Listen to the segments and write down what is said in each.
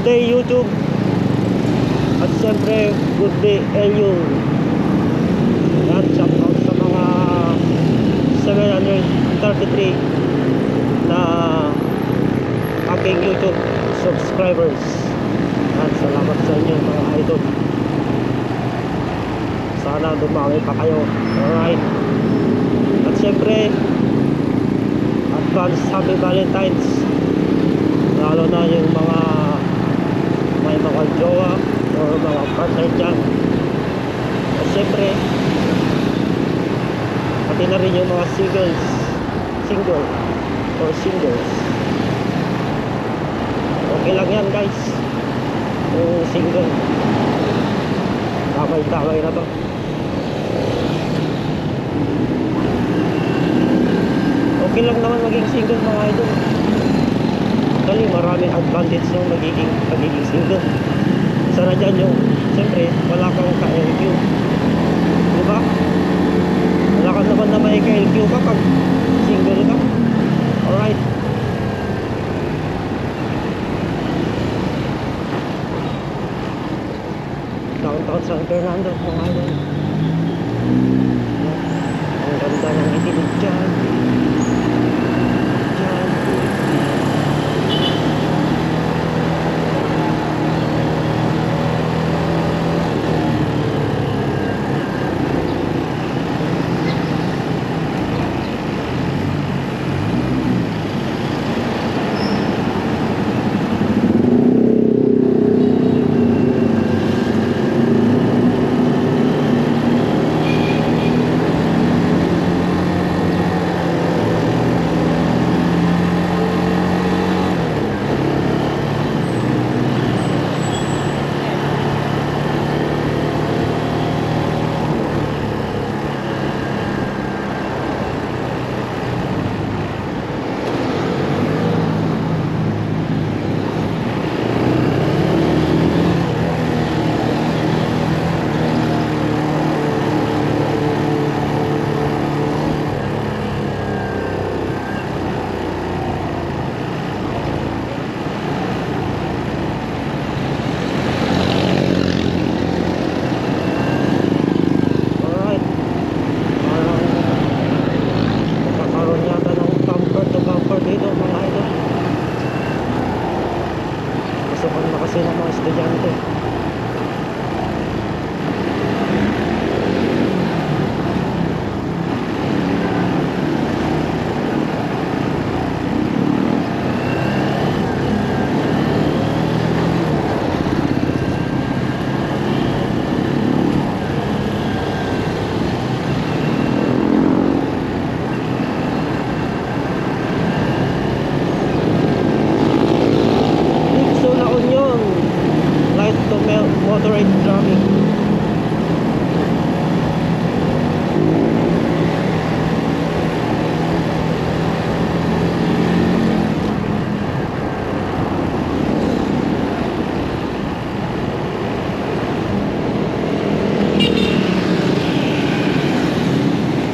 Good day YouTube. At siyempre, good day LU. At shout out sa mga 733 na aking YouTube subscribers. At salamat sa inyo mga idol. Sana dumami pa kayo. Alright. At siyempre, advance happy Valentine's. Lalo na yung mga may mga jowa o mga partner dyan. At siyempre, pati na rin yung mga single or singles. Okay lang yan guys, yung single, damay-damay na to. Okay lang naman maging single mga idol. Actually, maraming advantage yung pagiging single. Sana dyan yung, siyempre, wala kang ka-LQ. Diba? Wala ka naman na may ka-LQ ka pag single ka. Alright. Downtown San Fernando, mga idol. Ang ganda ng itinid dyan. Moderate traffic.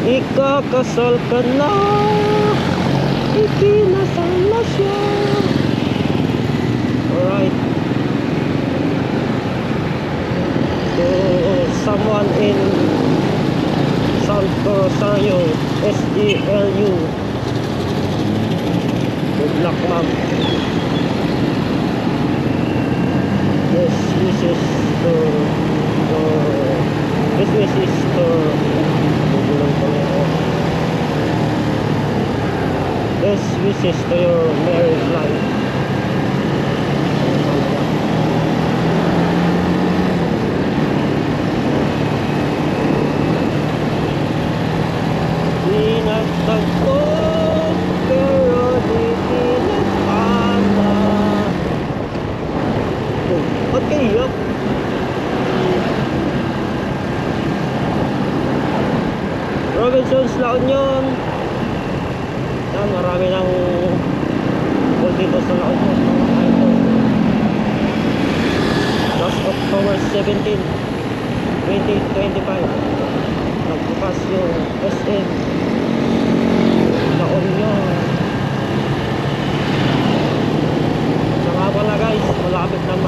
Ikakasal ka na, ikinasal na siya. Alright. Someone in Santo Rosario, SGLU. Good luck, ma'am. Yes, this is to best wishes to your married life. Tagpo, pero di pinagpana. Oh, ba't kayo iyak? Robinsons, La Union. Yan, marami ng pool dito sa La Union. Last October 17, 2025. Nagbukas yung SM La Union. Sa nga pala guys, malapit ng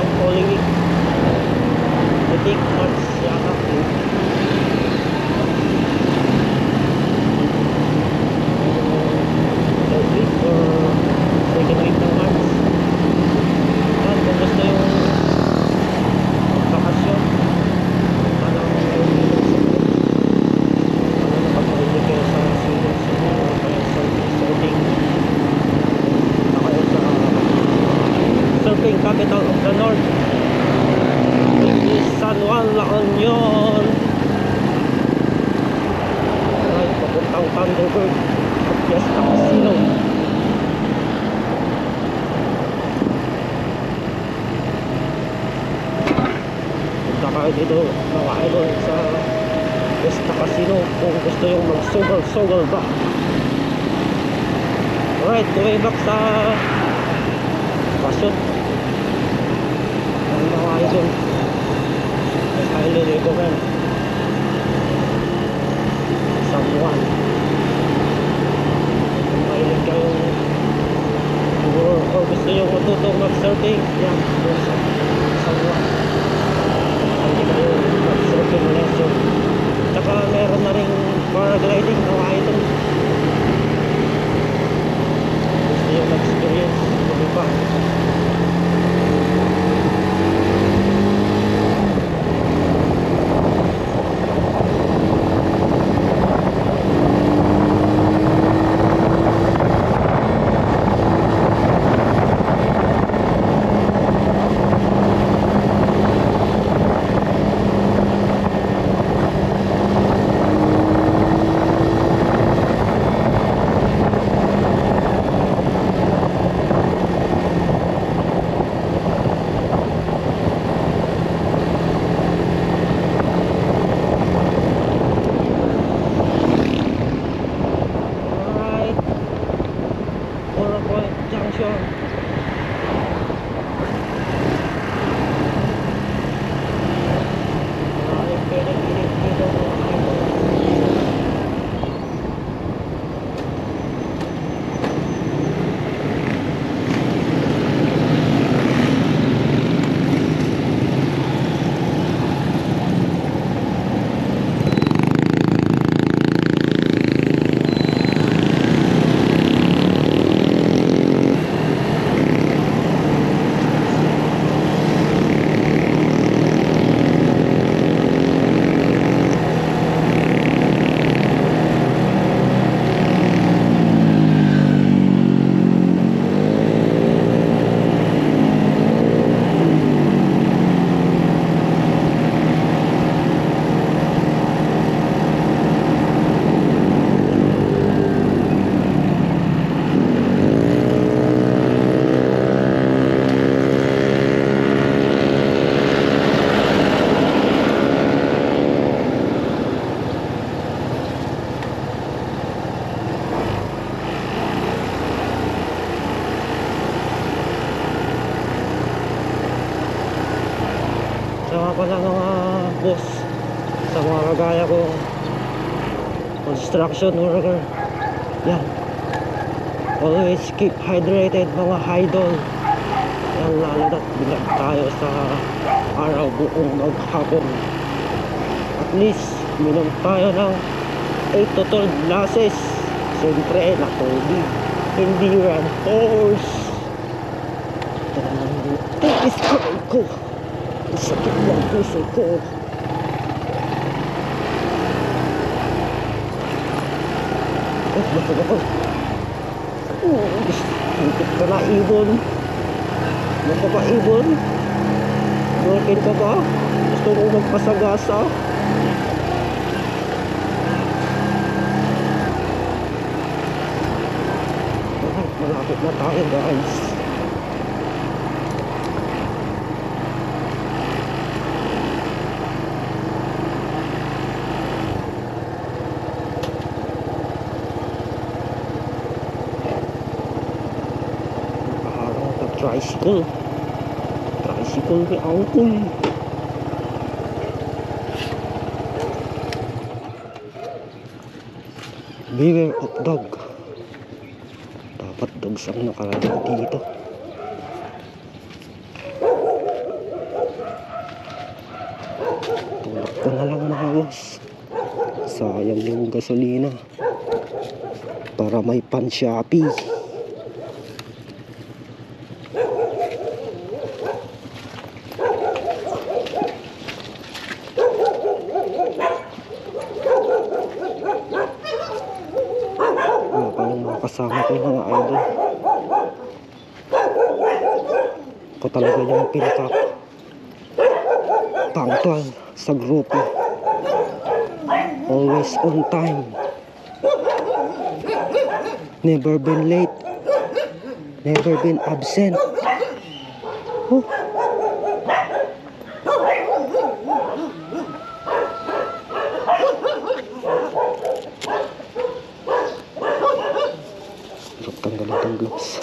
Thunderbird at Fiesta Casino. Punta kayo dito mga idol sa Fiesta Casino kung gusto yung mag-sugal ba. Alright, way back sa Pasyon. Ang mga idol, I highly recommend San Juan. Kung mahilig kayong or gusto yung matutong mag-surfing, yan, doon sa San Juan. Hindi kayo mag-surfing lesson. Tsaka meron na rin paragliding mga idol. Gusto yung mag-experience yung iba. Sama pala mga boss sa mga kagaya ko, construction worker, yan, always keep hydrated mga idol. Yan, lalo na't bilag tayo sa araw buong maghapon. At least minom tayo ng 8 to 12 glasses. Siyempre na tubig, hindi run horse. Take is ko. Sakit ng puso ko. Hintip ka na ibon. Ano ka ba ibon? Broken ka ba? Gusto mo magpasagasa? Malapit na tayo guys. Tricycle ni Uncle. Beware of dog. Dapat dogs ang nakalagay dito. Tulak ko na lang mga boss. Sayang yung gasolina para may pan Shopee. Kasama ko mga idol. Ako talaga yung pinaka punctual sa grupo. Always on time. Never been late. Never been absent. Oh. Hirap tanggalin tong gloves.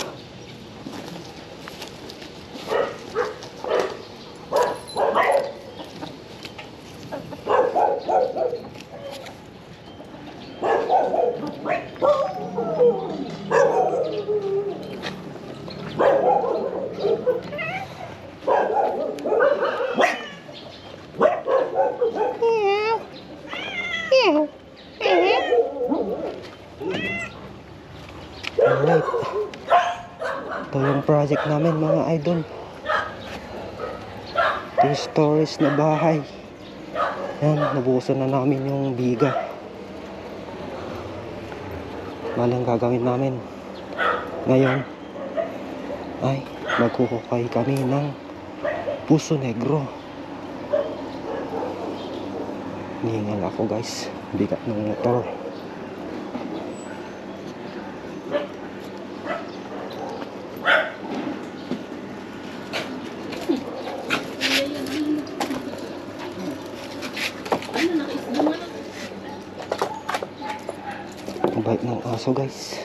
Alright. Ito yung project namin mga idol. 2 stories na bahay. Yan, nabuhusan na namin yung biga. Malang gagawin namin ngayon ay magkukukay kami ng puso negro. Ningal ako guys, bigat ng motor. Ang bait ng aso guys.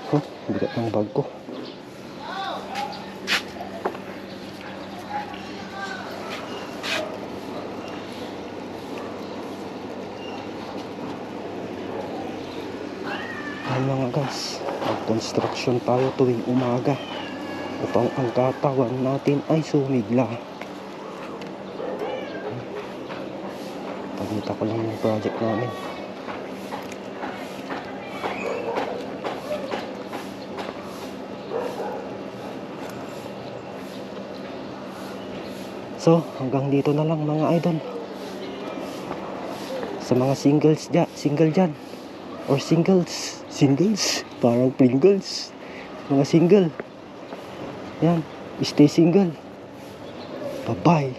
Oh, bigat ng bag ko. Ayan mga guys, mag-construction tayo tuwing umaga upang ang katawan natin ay sumigla. Pagkita ko lang yung project namin. So, hanggang dito na lang mga idol. Sa mga single dyan, or singles, parang Pringles, mga single, yan, stay single, bye bye.